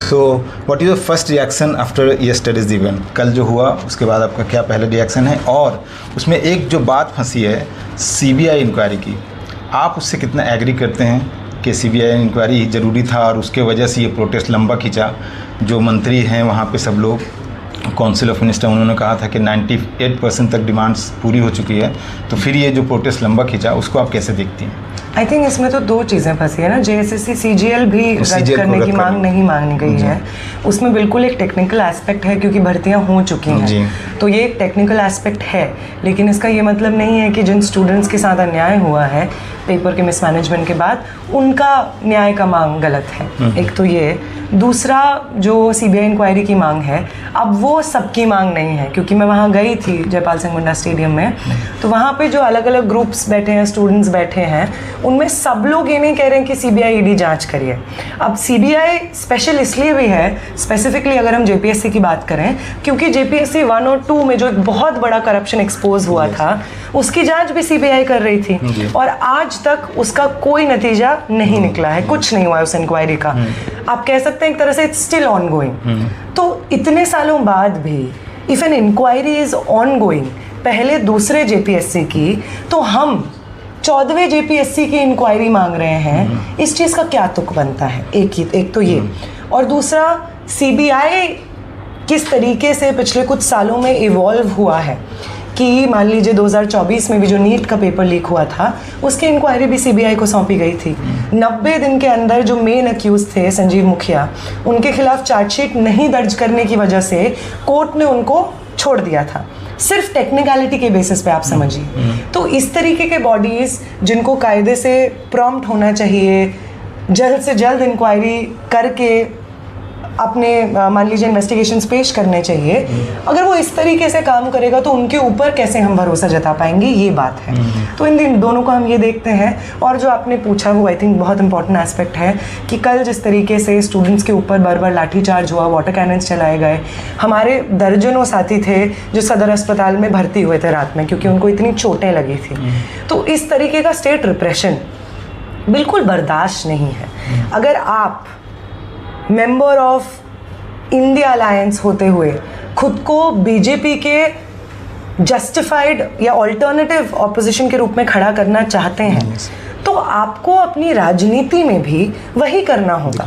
So what is your first reaction after yesterday's event? कल जो हुआ उसके बाद आपका क्या पहला रिएक्शन है? और उसमें एक जो बात फंसी है सीबीआई इंक्वायरी की, आप उससे कितना एग्री करते हैं कि सीबीआई इंक्वायरी ज़रूरी था और उसके वजह से ये प्रोटेस्ट लंबा खींचा? जो मंत्री हैं वहाँ पे सब लोग, काउंसिल ऑफ मिनिस्टर, उन्होंने कहा था कि 98% तक डिमांड्स पूरी हो चुकी है, तो फिर ये जो प्रोटेस्ट लंबा खींचा उसको आप कैसे देखती हैं? आई थिंक इसमें तो दो चीज़ें फंसी है ना। JSSC CGL भी रद्द करने की मांग नहीं मांगनी गई है। उसमें बिल्कुल एक टेक्निकल एस्पेक्ट है क्योंकि भर्तियां हो चुकी हैं, तो ये एक टेक्निकल एस्पेक्ट है, लेकिन इसका ये मतलब नहीं है कि जिन स्टूडेंट्स के साथ अन्याय हुआ है पेपर के मिसमैनेजमेंट के बाद उनका न्याय का मांग गलत है। एक तो ये, दूसरा जो सीबीआई इंक्वायरी की मांग है, अब वो सबकी मांग नहीं है, क्योंकि मैं वहाँ गई थी जयपाल सिंह मुंडा स्टेडियम में, तो वहाँ पे जो अलग अलग ग्रुप्स बैठे हैं, स्टूडेंट्स बैठे हैं, उनमें सब लोग ये नहीं कह रहे हैं कि सीबीआई ईडी जांच करिए। अब सीबीआई स्पेशल इसलिए भी है, स्पेसिफिकली अगर हम जेपीएससी की बात करें, क्योंकि जेपीएससी 1 और 2 में जो एक बहुत बड़ा करप्शन एक्सपोज हुआ था उसकी जांच भी सीबीआई कर रही थी और आज तक उसका कोई नतीजा नहीं निकला है, कुछ नहीं हुआ है उस इंक्वायरी का। आप कह सकते हैं एक तरह से इट्स स्टिल ऑन गोइंग। तो इतने सालों बाद भी if an inquiry is ongoing, पहले दूसरे जेपीएससी की, तो हम 14वें जेपीएससी की इंक्वायरी मांग रहे हैं, इस चीज़ का क्या तुक बनता है? एक तो ये, और दूसरा सीबीआई किस तरीके से पिछले कुछ सालों में इवॉल्व हुआ है कि मान लीजिए 2024 में भी जो नीट का पेपर लीक हुआ था उसकी इंक्वायरी भी सीबीआई को सौंपी गई थी। 90 दिन के अंदर जो मेन अक्यूज थे संजीव मुखिया, उनके खिलाफ चार्जशीट नहीं दर्ज करने की वजह से कोर्ट ने उनको छोड़ दिया था, सिर्फ टेक्निकलिटी के बेसिस पे, आप समझिए। तो इस तरीके के बॉडीज़ जिनको कायदे से प्रॉम्प्ट होना चाहिए, जल्द से जल्द इंक्वायरी करके अपने मान लीजिए इन्वेस्टिगेशंस पेश करने चाहिए, अगर वो इस तरीके से काम करेगा तो उनके ऊपर कैसे हम भरोसा जता पाएंगे, ये बात है। तो इन दोनों को हम ये देखते हैं। और जो आपने पूछा वो आई थिंक बहुत इंपॉर्टेंट एस्पेक्ट है कि कल जिस तरीके से स्टूडेंट्स के ऊपर बार बार लाठीचार्ज हुआ, वाटर कैनन्स चलाए गए, हमारे दर्जनों साथी थे जो सदर अस्पताल में भर्ती हुए थे रात में क्योंकि उनको इतनी चोटें लगी थी। तो इस तरीके का स्टेट रिप्रेशन बिल्कुल बर्दाश्त नहीं है। अगर आप मेंबर ऑफ इंडिया अलायंस होते हुए खुद को बीजेपी के जस्टिफाइड या ऑल्टरनेटिव ऑपोजिशन के रूप में खड़ा करना चाहते हैं, तो आपको अपनी राजनीति में भी वही करना होगा।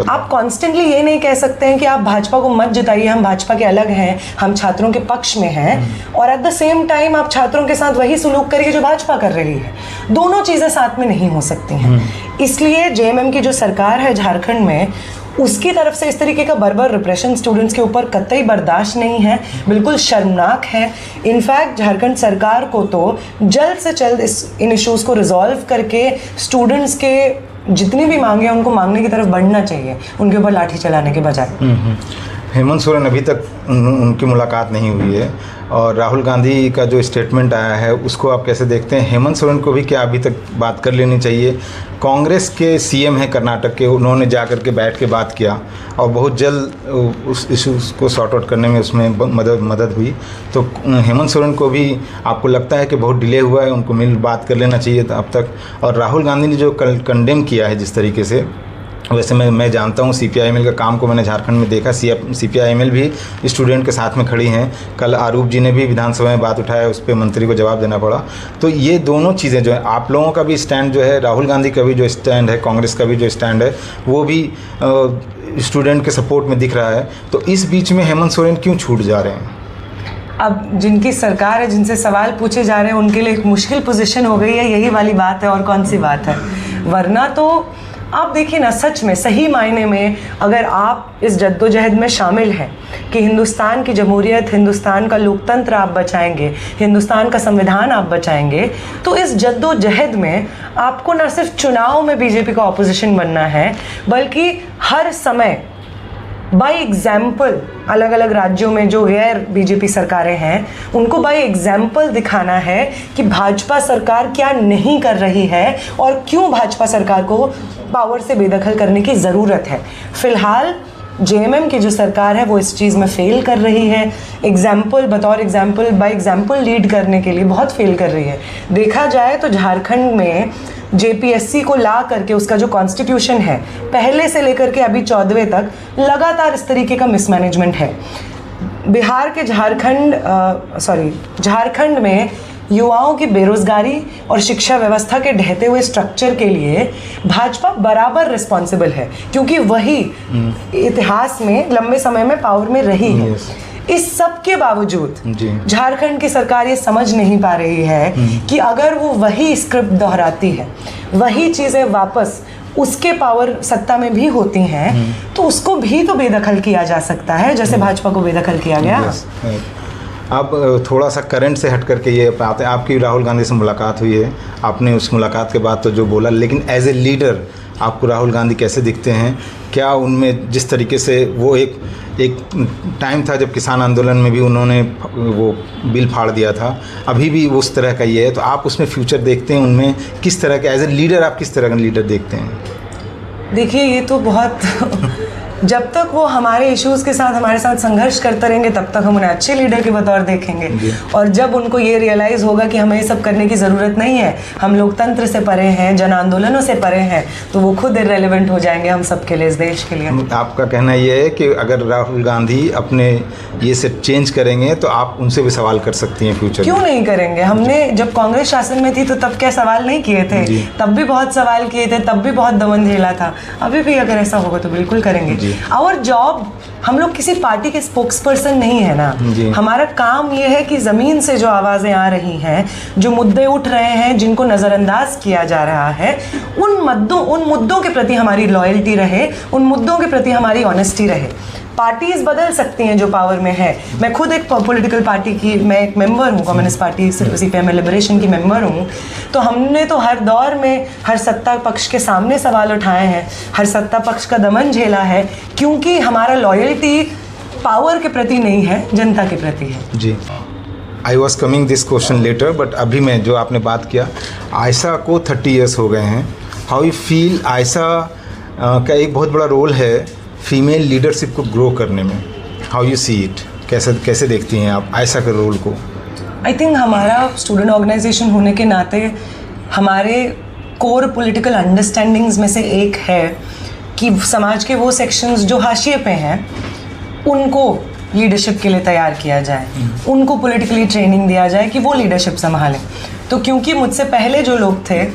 आप कॉन्स्टेंटली ये नहीं कह सकते हैं कि आप भाजपा को मत जिताइए, हम भाजपा के अलग हैं, हम छात्रों के पक्ष में हैं, और एट द सेम टाइम आप छात्रों के साथ वही सुलूक करिए जो भाजपा कर रही है। दोनों चीज़ें साथ में नहीं हो सकती हैं। इसलिए जेएमएम की जो सरकार है झारखंड में, उसकी तरफ से इस तरीके का बर्बर रिप्रेशन स्टूडेंट्स के ऊपर कतई बर्दाश्त नहीं है, बिल्कुल शर्मनाक है। इनफैक्ट झारखंड सरकार को तो जल्द से जल्द इन इश्यूज़ को रिजॉल्व करके स्टूडेंट्स के जितनी भी मांगे हैं उनको मांगने की तरफ बढ़ना चाहिए, उनके ऊपर लाठी चलाने के बजाय। हेमंत सोरेन अभी तक उनकी मुलाकात नहीं हुई है, और राहुल गांधी का जो स्टेटमेंट आया है उसको आप कैसे देखते हैं? हेमंत सोरेन को भी क्या अभी तक बात कर लेनी चाहिए? कांग्रेस के सीएम हैं कर्नाटक के, उन्होंने जा कर के बैठ के बात किया और बहुत जल्द उस इशूज़ को सॉर्ट आउट करने में उसमें मदद हुई। तो हेमंत सोरेन को भी आपको लगता है कि बहुत डिले हुआ है, उनको मिल बात कर लेना चाहिए था अब तक? और राहुल गांधी ने जो कंडेम किया है जिस तरीके से, वैसे मैं जानता हूँ CPI-ML का काम को मैंने झारखंड में देखा, CPI-ML भी स्टूडेंट के साथ में खड़ी हैं। कल आरूप जी ने भी विधानसभा में बात उठाया, उस पर मंत्री को जवाब देना पड़ा। तो ये दोनों चीज़ें जो है, आप लोगों का भी स्टैंड जो है, राहुल गांधी का भी जो स्टैंड है, कांग्रेस का भी जो स्टैंड है, वो भी स्टूडेंट के सपोर्ट में दिख रहा है। तो इस बीच में हेमंत सोरेन क्यों छूट जा रहे हैं? अब जिनकी सरकार है, जिनसे सवाल पूछे जा रहे हैं, उनके लिए एक मुश्किल पोजीशन हो गई है, यही वाली बात है। और कौन सी बात है? वरना तो आप देखिए ना, सच में सही मायने में अगर आप इस जद्दोजहद में शामिल हैं कि हिंदुस्तान की जमहूरियत, हिंदुस्तान का लोकतंत्र आप बचाएंगे, हिंदुस्तान का संविधान आप बचाएंगे, तो इस जद्दोजहद में आपको न सिर्फ चुनाव में बीजेपी का ऑपोजिशन बनना है, बल्कि हर समय बाय एग्जाम्पल अलग अलग राज्यों में जो गैर बीजेपी सरकारें हैं उनको बाय एग्जाम्पल दिखाना है कि भाजपा सरकार क्या नहीं कर रही है और क्यों भाजपा सरकार को पावर से बेदखल करने की ज़रूरत है। फिलहाल जेएमएम की जो सरकार है वो इस चीज़ में फेल कर रही है। एग्जाम्पल, बतौर एग्जाम्पल, बाय एग्जाम्पल लीड करने के लिए बहुत फेल कर रही है। देखा जाए तो झारखंड में जेपीएससी को ला करके उसका जो कॉन्स्टिट्यूशन है पहले से लेकर के अभी 14वें तक लगातार इस तरीके का मिसमैनेजमेंट है। बिहार के झारखंड में युवाओं की बेरोजगारी और शिक्षा व्यवस्था के ढहते हुए स्ट्रक्चर के लिए भाजपा बराबर रिस्पॉन्सिबल है, क्योंकि वही इतिहास में लंबे समय में पावर में रही है। इस सब के बावजूद झारखंड की सरकार ये समझ नहीं पा रही है कि अगर वो वही स्क्रिप्ट दोहराती है, वही चीज़ें वापस उसके पावर सत्ता में भी होती हैं, तो उसको भी तो बेदखल किया जा सकता है जैसे भाजपा को बेदखल किया गया। अब थोड़ा सा करंट से हट करके ये बात है, आपकी राहुल गांधी से मुलाकात हुई है, आपने उस मुलाकात के बाद तो जो बोला, लेकिन एज ए लीडर आपको राहुल गांधी कैसे दिखते हैं? क्या उनमें जिस तरीके से वो एक टाइम था जब किसान आंदोलन में भी उन्होंने वो बिल फाड़ दिया था, अभी भी उस तरह का ये है, तो आप उसमें फ्यूचर देखते हैं? उनमें किस तरह के एज ए लीडर आप किस तरह का लीडर देखते हैं? देखिए, ये तो बहुत जब तक वो हमारे इश्यूज़ के साथ हमारे साथ संघर्ष करते रहेंगे तब तक हम उन्हें अच्छे लीडर के बतौर देखेंगे, और जब उनको ये रियलाइज़ होगा कि हमें ये सब करने की ज़रूरत नहीं है, हम लोकतंत्र से परे हैं, जन आंदोलनों से परे हैं, तो वो खुद इररेलेवेंट हो जाएंगे हम सब के लिए, इस देश के लिए। आपका कहना ये है कि अगर राहुल गांधी अपने ये से चेंज करेंगे तो आप उनसे भी सवाल कर सकती हैं फ्यूचर? क्यों नहीं करेंगे? हमने जब कांग्रेस शासन में थी तो तब क्या सवाल नहीं किए थे? तब भी बहुत सवाल किए थे, तब भी बहुत दमन झेला था। अभी भी अगर ऐसा होगा तो बिल्कुल करेंगे। और जॉब, हम लोग किसी पार्टी के स्पोक्स पर्सन नहीं है ना, हमारा काम ये है कि ज़मीन से जो आवाज़ें आ रही हैं, जो मुद्दे उठ रहे हैं, जिनको नज़रअंदाज किया जा रहा है, उन मुद्दों के प्रति हमारी लॉयल्टी रहे, उन मुद्दों के प्रति हमारी ऑनेस्टी रहे। पार्टीज बदल सकती हैं जो पावर में है। मैं खुद एक पॉलिटिकल पार्टी की मैं एक मेंबर हूँ, कम्युनिस्ट पार्टी सीपीएम लिबरेशन की मेंबर हूँ। तो हमने तो हर दौर में हर सत्ता पक्ष के सामने सवाल उठाए हैं, हर सत्ता पक्ष का दमन झेला है, क्योंकि हमारा लॉयल्टी पावर के प्रति नहीं है, जनता के प्रति है। जी, I was coming this question letter, but अभी मैं जो आपने बात किया, आयशा को 30 ईयर्स हो गए हैं। हाउ यू फील आयशा का एक बहुत बड़ा रोल है फीमेल लीडरशिप को ग्रो करने में? How you see it? कैसे देखती हैं आप आयशा के रोल को? आई थिंक हमारा स्टूडेंट ऑर्गेनाइजेशन होने के नाते हमारे कोर पॉलिटिकल अंडरस्टैंडिंग्स में से एक है कि समाज के वो सेक्शंस जो हाशिए पे हैं उनको लीडरशिप के लिए तैयार किया जाए, उनको पॉलिटिकली ट्रेनिंग दिया जाए कि वो लीडरशिप संभालें। तो क्योंकि मुझसे पहले जो लोग थे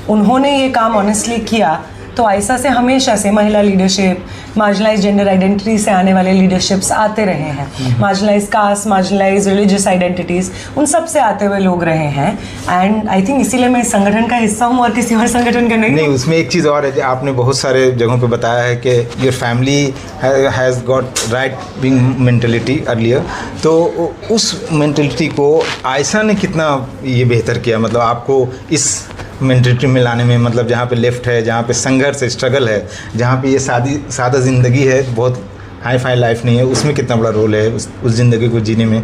उन्होंने ये काम ऑनेस्टली किया, तो आयशा से हमेशा से महिला लीडरशिप, मार्जिनलाइज जेंडर आइडेंटिटी से आने वाले लीडरशिप्स आते रहे हैं, marginalise caste, marginalise religious identities, उन सब से आते हुए लोग रहे हैं। एंड आई थिंक इसीलिए मैं इस संगठन का हिस्सा हूँ और किसी और संगठन का नहीं। उसमें एक चीज़ और है, आपने बहुत सारे जगहों पे बताया है कि your family has got right wing mentality earlier, तो उस मेंटेलिटी को आयशा ने कितना ये बेहतर किया, मतलब आपको इस मेंटेलिटी में लाने में, मतलब जहाँ पे लेफ्ट है, जहाँ पे संघर्ष स्ट्रगल है, जहाँ पे ये सादा ज़िंदगी है, बहुत हाई फाई लाइफ नहीं है, उसमें कितना बड़ा रोल है उस ज़िंदगी को जीने में,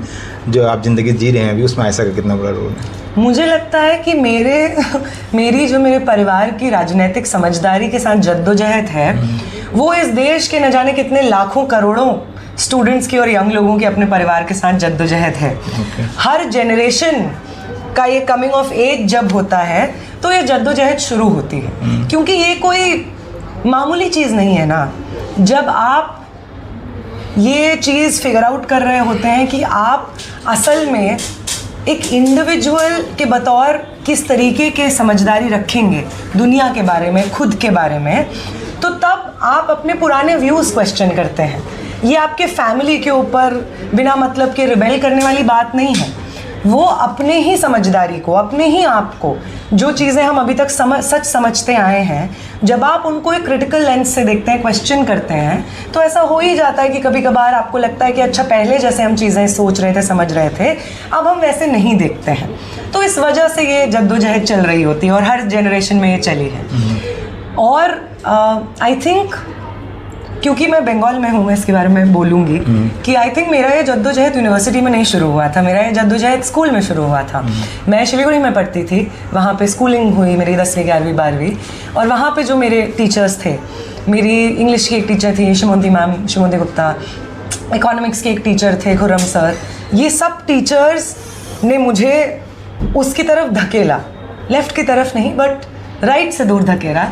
जो आप ज़िंदगी जी रहे हैं अभी, उसमें आयशा का कितना बड़ा रोल है? मुझे लगता है कि मेरे परिवार की राजनीतिक समझदारी के साथ जद्दोजहद है, वो इस देश के न जाने कितने लाखों करोड़ों स्टूडेंट्स की और यंग लोगों की अपने परिवार के साथ जद्दोजहद है। हर जेनरेशन का ये कमिंग ऑफ एज जब होता है तो ये जद्दोजहद शुरू होती है, क्योंकि ये कोई मामूली चीज़ नहीं है ना। जब आप ये चीज़ फिगर आउट कर रहे होते हैं कि आप असल में एक इंडिविजुअल के बतौर किस तरीके के समझदारी रखेंगे दुनिया के बारे में, खुद के बारे में, तो तब आप अपने पुराने व्यूज़ क्वेश्चन करते हैं। ये आपके फैमिली के ऊपर बिना मतलब के रिबेल करने वाली बात नहीं है। वो अपने ही समझदारी को, अपने ही आप को, जो चीज़ें हम अभी तक सच समझते आए हैं, जब आप उनको एक क्रिटिकल लेंस से देखते हैं, क्वेश्चन करते हैं, तो ऐसा हो ही जाता है कि कभी कभार आपको लगता है कि अच्छा, पहले जैसे हम चीज़ें सोच रहे थे, समझ रहे थे, अब हम वैसे नहीं देखते हैं। तो इस वजह से ये जद्दोजहद चल रही होती है और हर जनरेशन में ये चली है। और आई थिंक क्योंकि मैं बंगाल में हूँ, मैं इसके बारे में बोलूँगी कि आई थिंक मेरा ये जद्दोजहद यूनिवर्सिटी में नहीं शुरू हुआ था, मेरा ये जद्दोजहद स्कूल में शुरू हुआ था। मैं शिलीगुड़ी में पढ़ती थी, वहाँ पे स्कूलिंग हुई मेरी 10वीं 11वीं 12वीं, और वहाँ पे जो मेरे टीचर्स थे, मेरी इंग्लिश की एक टीचर थी शिमोंती मैम, शिमोंती गुप्ता, इकोनॉमिक्स के एक टीचर थे खुर्रम सर, ये सब टीचर्स ने मुझे उसकी तरफ धकेला, लेफ़्ट की तरफ नहीं, बट राइट से दूर धकेला।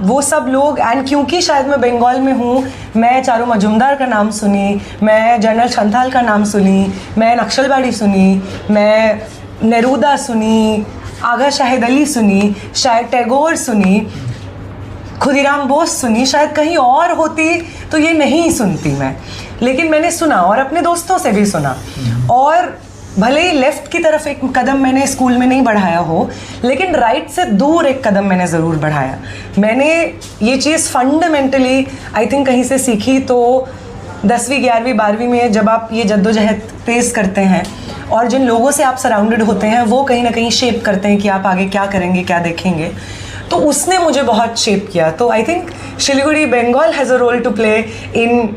वो सब लोग, एंड क्योंकि शायद मैं बंगाल में हूँ, मैं चारू मजुमदार का नाम सुनी, मैं जनरल संथाल का नाम सुनी, मैं नक्सलबाड़ी सुनी, मैं नेरूदा सुनी, आगा शाहिद अली सुनी, शायद टैगोर सुनी, खुदीराम बोस सुनी, शायद कहीं और होती तो ये नहीं सुनती मैं, लेकिन मैंने सुना और अपने दोस्तों से भी सुना। और भले ही लेफ्ट की तरफ एक कदम मैंने स्कूल में नहीं बढ़ाया हो, लेकिन राइट से दूर एक कदम मैंने ज़रूर बढ़ाया। मैंने ये चीज़ फंडामेंटली आई थिंक कहीं से सीखी, तो 10वीं 11वीं 12वीं में जब आप ये जद्दोजहद फेस करते हैं और जिन लोगों से आप सराउंडेड होते हैं वो कहीं ना कहीं शेप करते हैं कि आप आगे क्या करेंगे, क्या देखेंगे, तो उसने मुझे बहुत शेप किया। तो I think Siliguri Bengal has a role to play in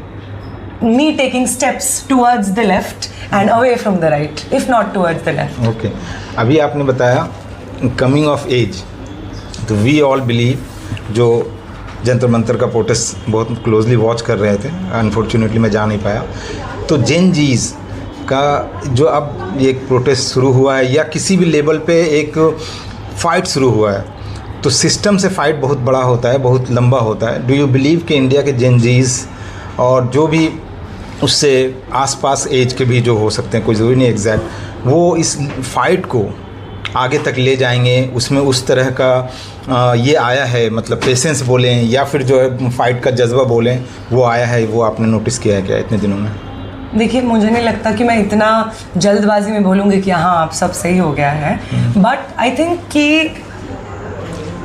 me taking steps towards the left and away from the right, if not towards the left. Okay. अभी आपने बताया coming of age, तो we all believe, जो जंतर मंतर का protest बहुत closely watch कर रहे थे, अनफॉर्चुनेटली मैं जा नहीं पाया, तो जेन जीज का जो अब ये प्रोटेस्ट शुरू हुआ है या किसी भी लेवल पे एक फ़ाइट शुरू हुआ है, तो सिस्टम से फ़ाइट बहुत बड़ा होता है, बहुत लंबा होता है। डू यू बिलीव कि इंडिया के जेन जीज और जो भी उससे आसपास एज के भी जो हो सकते हैं, कोई ज़रूरी नहीं एग्जैक्ट, वो इस फाइट को आगे तक ले जाएंगे, उसमें उस तरह का ये आया है, मतलब पेशेंस बोलें या फिर जो है फाइट का जज्बा बोलें, वो आया है, वो आपने नोटिस किया है क्या इतने दिनों में? देखिए, मुझे नहीं लगता कि मैं इतना जल्दबाजी में बोलूँगी कि हाँ आप सब सही हो गया है, बट आई थिंक कि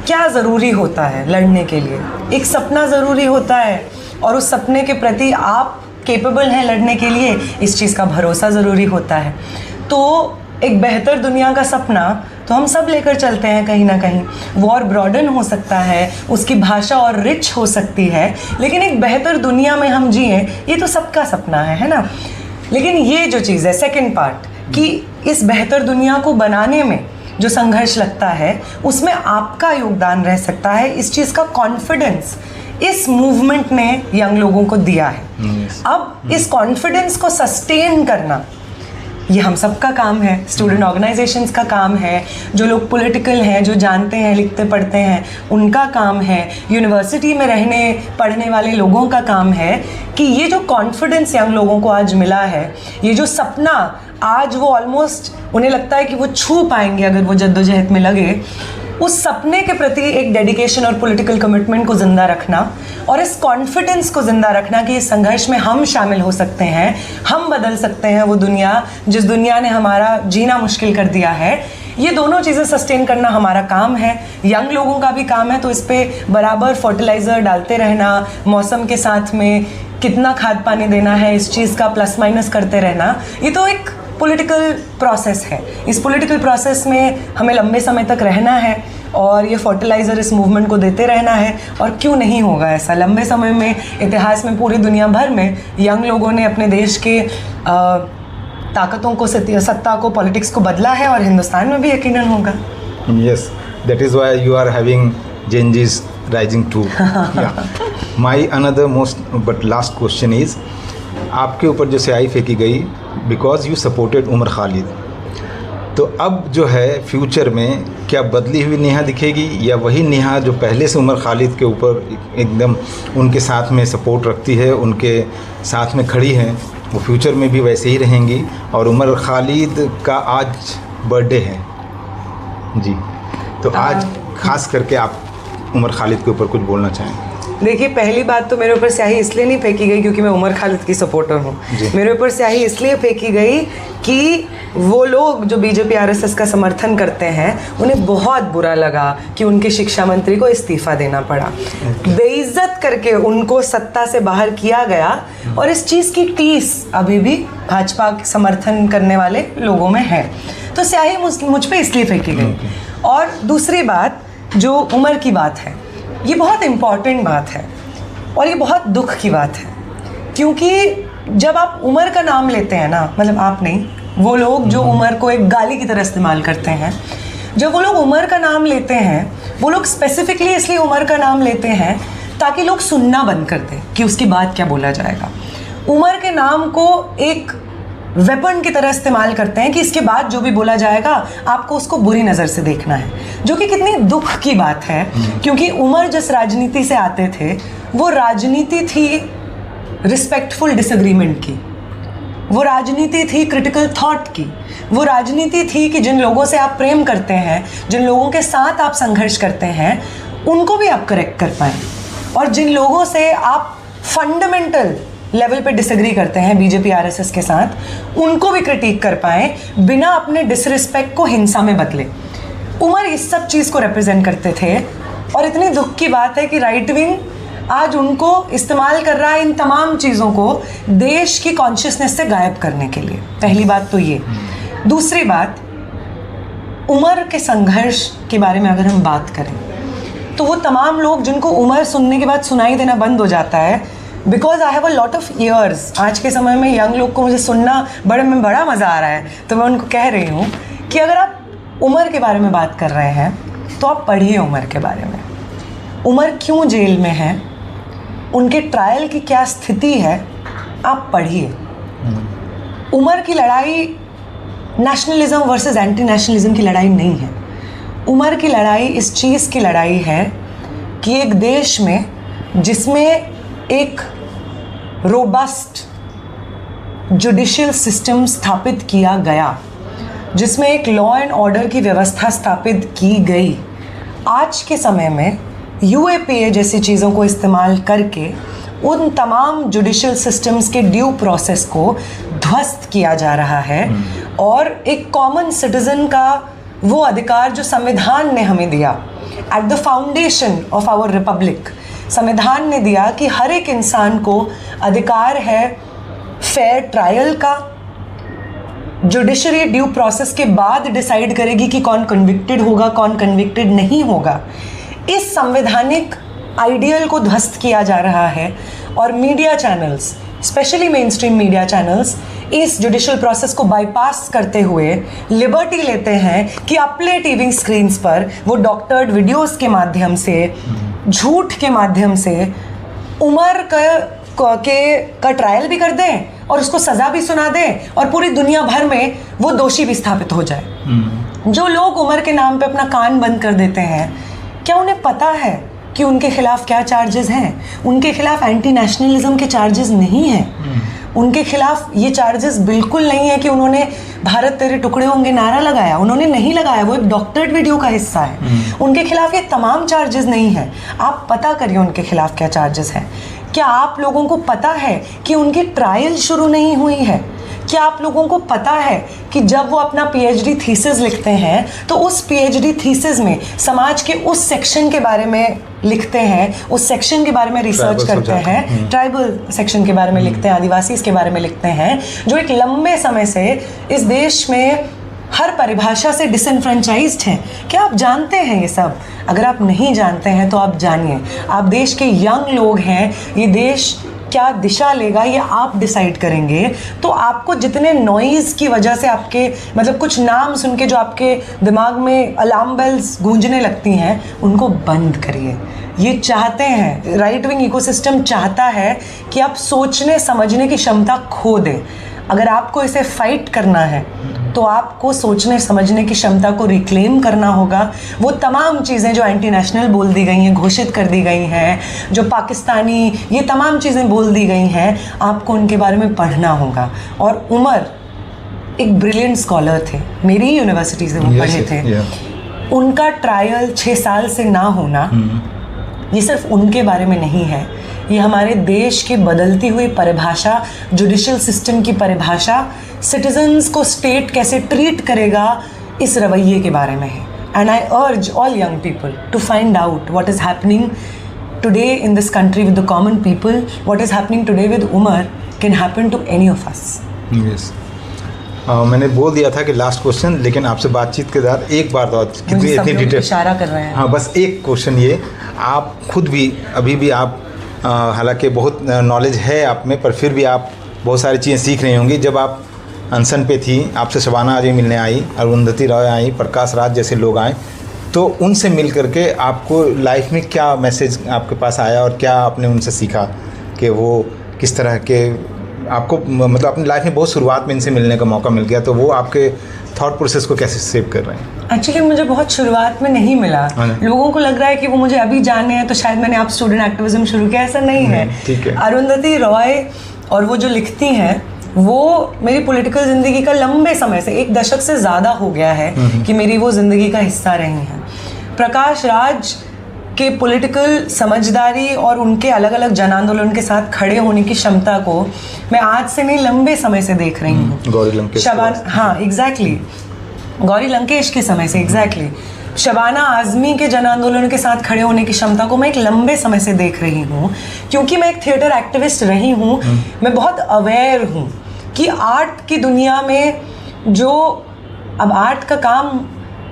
क्या ज़रूरी होता है लड़ने के लिए, एक सपना ज़रूरी होता है और उस सपने के प्रति आप केपेबल हैं लड़ने के लिए, इस चीज़ का भरोसा ज़रूरी होता है। तो एक बेहतर दुनिया का सपना तो हम सब लेकर चलते हैं कहीं ना कहीं। वॉर ब्रॉडन हो सकता है, उसकी भाषा और रिच हो सकती है, लेकिन एक बेहतर दुनिया में हम जिए, ये तो सबका सपना है ना। लेकिन ये जो चीज़ है सेकंड पार्ट, कि इस बेहतर दुनिया को बनाने में जो संघर्ष लगता है, उसमें आपका योगदान रह सकता है। इस चीज़ का कॉन्फिडेंस इस मूवमेंट ने यंग लोगों को दिया है। अब इस कॉन्फिडेंस को सस्टेन करना ये हम सब का काम है, स्टूडेंट ऑर्गेनाइजेशंस का काम है, जो लोग पॉलिटिकल हैं, जो जानते हैं, लिखते पढ़ते हैं, उनका काम है, यूनिवर्सिटी में रहने पढ़ने वाले लोगों का काम है कि ये जो कॉन्फिडेंस यंग लोगों को आज मिला है, ये जो सपना आज वो ऑलमोस्ट उन्हें लगता है कि वो छू पाएंगे अगर वो जद्दोजहद में लगे, उस सपने के प्रति एक डेडिकेशन और पॉलिटिकल कमिटमेंट को ज़िंदा रखना और इस कॉन्फिडेंस को ज़िंदा रखना कि इस संघर्ष में हम शामिल हो सकते हैं, हम बदल सकते हैं वो दुनिया जिस दुनिया ने हमारा जीना मुश्किल कर दिया है। ये दोनों चीज़ें सस्टेन करना हमारा काम है, यंग लोगों का भी काम है। तो इस पर बराबर फर्टिलाइज़र डालते रहना, मौसम के साथ में कितना खाद पानी देना है, इस चीज़ का प्लस माइनस करते रहना, ये तो एक पॉलिटिकल प्रोसेस है। इस पॉलिटिकल प्रोसेस में हमें लंबे समय तक रहना है और ये फर्टिलाइज़र इस मूवमेंट को देते रहना है। और क्यों नहीं होगा ऐसा? लंबे समय में इतिहास में पूरी दुनिया भर में यंग लोगों ने अपने देश के ताकतों को, सत्ता को, पॉलिटिक्स को बदला है और हिंदुस्तान में भी यकीनन होगा। Yes, that is why you are having Gen Z's rising too. Yeah. My another most but last question is, आपके ऊपर जो स्याही फेंकी गई because you supported Umar Khalid, तो अब जो है फ्यूचर में क्या बदली हुई नेहा दिखेगी या वही नेहा जो पहले से उमर खालिद के ऊपर एकदम उनके साथ में सपोर्ट रखती है, उनके साथ में खड़ी हैं, वो फ्यूचर में भी वैसे ही रहेंगी? और उमर खालिद का आज बर्थडे है जी, तो आज खास करके आप उमर खालिद के ऊपर कुछ बोलना चाहें? देखिए, पहली बात तो मेरे ऊपर स्याही इसलिए नहीं फेंकी गई क्योंकि मैं उमर खालिद की सपोर्टर हूँ। मेरे ऊपर स्याही इसलिए फेंकी गई कि वो लोग जो बीजेपी आरएसएस का समर्थन करते हैं, उन्हें बहुत बुरा लगा कि उनके शिक्षा मंत्री को इस्तीफा देना पड़ा। बेइज्जत करके उनको सत्ता से बाहर किया गया और इस चीज़ की टीस अभी भी भाजपा समर्थन करने वाले लोगों में है। तो स्याही मुझ पर इसलिए फेंकी गई। और दूसरी बात, जो उमर की बात है, ये बहुत इम्पॉर्टेंट बात है और ये बहुत दुख की बात है, क्योंकि जब आप उमर का नाम लेते हैं ना, मतलब आप नहीं, वो लोग जो उमर को एक गाली की तरह इस्तेमाल करते हैं, जब वो लोग उमर का नाम लेते हैं, वो लोग स्पेसिफिकली इसलिए उमर का नाम लेते हैं ताकि लोग सुनना बंद कर दें कि उसके बाद क्या बोला जाएगा। उमर के नाम को एक वेपन की तरह इस्तेमाल करते हैं कि इसके बाद जो भी बोला जाएगा आपको उसको बुरी नज़र से देखना है, जो कि कितनी दुख की बात है। क्योंकि उमर जिस राजनीति से आते थे वो राजनीति थी रिस्पेक्टफुल डिसएग्रीमेंट की, वो राजनीति थी क्रिटिकल थॉट की, वो राजनीति थी कि जिन लोगों से आप प्रेम करते हैं, जिन लोगों के साथ आप संघर्ष करते हैं, उनको भी आप करेक्ट कर पाएँ, और जिन लोगों से आप फंडामेंटल लेवल पे डिसएग्री करते हैं बीजेपी आरएसएस के साथ, उनको भी क्रिटिक कर पाएँ बिना अपने डिसरिस्पेक्ट को हिंसा में बदले। उमर इस सब चीज़ को रिप्रेजेंट करते थे, और इतनी दुख की बात है कि राइट विंग आज उनको इस्तेमाल कर रहा है इन तमाम चीज़ों को देश की कॉन्शियसनेस से गायब करने के लिए। पहली बात तो ये। दूसरी बात, उमर के संघर्ष के बारे में अगर हम बात करें तो वो तमाम लोग जिनको उमर सुनने के बाद सुनाई देना बंद हो जाता है, because I have a lot of years. आज के समय में यंग लोग को मुझे सुनना बड़ा मज़ा आ रहा है, तो मैं उनको कह रही हूँ कि अगर आप उमर के बारे में बात कर रहे हैं तो आप पढ़िए उमर के बारे में। उमर क्यों जेल में है, उनके ट्रायल की क्या स्थिति है, आप पढ़िए। उमर की लड़ाई नेशनलिज्म वर्सेस एंटी नेशनलिज्म की लड़ाई नहीं है। उमर की लड़ाई इस चीज़ की लड़ाई है कि एक देश में जिसमें एक रोबस्ट जुडिशियल सिस्टम स्थापित किया गया, जिसमें एक लॉ एंड ऑर्डर की व्यवस्था स्थापित की गई, आज के समय में यूएपीए जैसी चीज़ों को इस्तेमाल करके उन तमाम जुडिशियल सिस्टम्स के ड्यू प्रोसेस को ध्वस्त किया जा रहा है। और एक कॉमन सिटीजन का वो अधिकार जो संविधान ने हमें दिया, at the foundation of our republic, संविधान ने दिया कि हर एक इंसान को अधिकार है फेयर ट्रायल का। जुडिशरी ड्यू प्रोसेस के बाद डिसाइड करेगी कि कौन कन्विक्टेड होगा, कौन कन्विक्टेड नहीं होगा। इस संवैधानिक आइडियल को ध्वस्त किया जा रहा है, और media channels, specially main stream media channels, इस जुडिशियल प्रोसेस को बाईपास करते हुए लिबर्टी लेते हैं कि अपने टीवी स्क्रीन्स पर वो डॉक्टर्ड वीडियोस के माध्यम से, झूठ के माध्यम से उमर का ट्रायल भी कर दें और उसको सज़ा भी सुना दें, और पूरी दुनिया भर में वो दोषी भी स्थापित हो जाए। जो लोग उमर के नाम पे अपना कान बंद कर देते हैं, क्या उन्हें पता है कि उनके खिलाफ क्या चार्जेस हैं? उनके खिलाफ एंटी नेशनलिज्म के चार्जेस नहीं हैं। उनके खिलाफ ये चार्जेस बिल्कुल नहीं है कि उन्होंने भारत तेरे टुकड़े होंगे नारा लगाया, उन्होंने नहीं लगाया, वो एक डॉक्टर्ड वीडियो का हिस्सा है। उनके खिलाफ ये तमाम चार्जेस नहीं है। आप पता करिए उनके खिलाफ क्या चार्जेस हैं। क्या आप लोगों को पता है कि उनकी ट्रायल शुरू नहीं हुई है? क्या आप लोगों को पता है कि जब वो अपना पीएचडी थीसिस लिखते हैं तो उस पीएचडी थीसिस में समाज के उस सेक्शन के बारे में लिखते हैं, उस सेक्शन के बारे में रिसर्च करते हैं, ट्राइबल सेक्शन के बारे में लिखते हैं, आदिवासी के बारे में लिखते हैं, जो एक लंबे समय से इस देश में हर परिभाषा से डिसएनफ्रेंचाइज्ड हैं? क्या आप जानते हैं ये सब? अगर आप नहीं जानते हैं तो आप जानिए। आप देश के यंग लोग हैं, ये देश क्या दिशा लेगा ये आप डिसाइड करेंगे। तो आपको जितने नॉइज़ की वजह से आपके मतलब कुछ नाम सुन के जो आपके दिमाग में अलार्म बेल्स गूंजने लगती हैं, उनको बंद करिए। ये चाहते हैं, राइट विंग इकोसिस्टम चाहता है कि आप सोचने समझने की क्षमता खो दें। अगर आपको इसे फाइट करना है तो आपको सोचने समझने की क्षमता को रिक्लेम करना होगा। वो तमाम चीज़ें जो एंटी नेशनल बोल दी गई हैं, घोषित कर दी गई हैं, जो पाकिस्तानी, ये तमाम चीज़ें बोल दी गई हैं, आपको उनके बारे में पढ़ना होगा। और उमर एक ब्रिलियंट स्कॉलर थे, मेरी ही यूनिवर्सिटी से वो पढ़े थे। उनका ट्रायल 6 साल से ना होना ये सिर्फ उनके बारे में नहीं है, ये हमारे देश की बदलती हुई परिभाषा, जुडिशियल सिस्टम की परिभाषा, सिटीजन्स को स्टेट कैसे ट्रीट करेगा, इस रवैये के बारे में है। And I urge all young people to find out what is happening today in this country with the common people. What is happening today with Umar can happen to any of us. Yes, मैंने बोल दिया था कि last question, लेकिन आपसे बातचीत के बाद एक बार तो इतनी डिटेल इशारा कर रहे हैं। हाँ, बस एक क्वेश्चन ये, आप खुद भी अभी भी आप हालांकि बहुत नॉलेज है आप में, पर फिर भी आप बहुत सारी चीज़ें सीख रही होंगी। जब आप अनशन पे थी, आपसे शबाना आजमी मिलने आई, अरुंधति रॉय आई, प्रकाश राज जैसे लोग आए, तो उनसे मिल करके आपको लाइफ में क्या मैसेज आपके पास आया और क्या आपने उनसे सीखा कि वो किस तरह के आपको मतलब अपनी लाइफ में बहुत शुरुआत में इनसे मिलने का मौका मिल गया, तो वो आपके थॉट प्रोसेस को कैसे सेव कर रहे हैं? एक्चुअली मुझे बहुत शुरुआत में नहीं मिला। लोगों को लग रहा है कि वो मुझे अभी जाने हैं तो शायद मैंने आप स्टूडेंट एक्टिविज्म शुरू किया, ऐसा नहीं है। ठीक है। अरुंधति रॉय और वो जो लिखती हैं वो मेरी पॉलिटिकल ज़िंदगी का लंबे समय से 1 दशक से ज़्यादा हो गया है कि मेरी वो ज़िंदगी का हिस्सा रही हैं। प्रकाश राज के पॉलिटिकल समझदारी और उनके अलग अलग जन आंदोलन के साथ खड़े होने की क्षमता को मैं आज से नहीं लंबे समय से देख रही हूँ। गौरी लंकेश, हाँ एग्जैक्टली, गौरी लंकेश के समय से एग्जैक्टली। शबाना आज़मी के जन आंदोलन के साथ खड़े होने की क्षमता को मैं एक लंबे समय से देख रही हूँ। क्योंकि मैं एक थिएटर एक्टिविस्ट रही हूँ, मैं बहुत अवेयर हूँ कि आर्ट की दुनिया में जो अब आर्ट का काम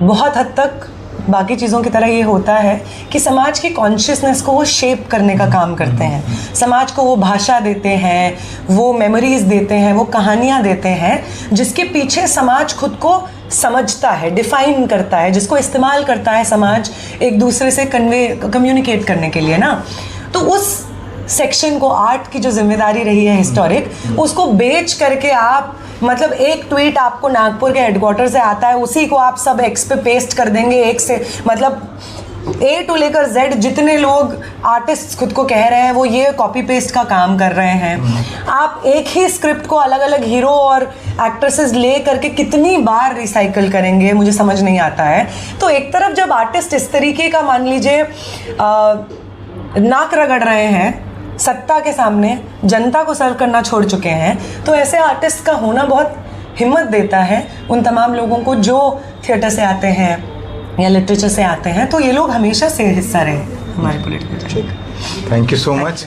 बहुत हद तक बाकी चीज़ों की तरह ये होता है कि समाज की कॉन्शियसनेस को वो शेप करने का काम करते हैं। समाज को वो भाषा देते हैं, वो मेमोरीज देते हैं, वो कहानियाँ देते हैं जिसके पीछे समाज खुद को समझता है, डिफाइन करता है, जिसको इस्तेमाल करता है समाज एक दूसरे से कम्युनिकेट करने के लिए ना। तो उस सेक्शन को, आर्ट की जो जिम्मेदारी रही है हिस्टोरिक, उसको बेच करके आप मतलब एक ट्वीट आपको नागपुर के हेडक्वार्टर से आता है, उसी को आप सब एक्स पे पेस्ट कर देंगे, एक से मतलब ए टू लेकर जेड जितने लोग आर्टिस्ट खुद को कह रहे हैं वो ये कॉपी पेस्ट का काम कर रहे हैं। आप एक ही स्क्रिप्ट को अलग अलग हीरो और एक्ट्रेसेस ले करके कितनी बार रिसाइकल करेंगे, मुझे समझ नहीं आता है। तो एक तरफ जब आर्टिस्ट इस तरीके का मान लीजिए नाक रगड़ रहे हैं, सत्ता के सामने जनता को सर्व करना छोड़ चुके हैं, तो ऐसे आर्टिस्ट का होना बहुत हिम्मत देता है उन तमाम लोगों को जो थिएटर से आते हैं या लिटरेचर से आते हैं। तो ये लोग हमेशा से हिस्सा रहे हमारे political. Thank you so much.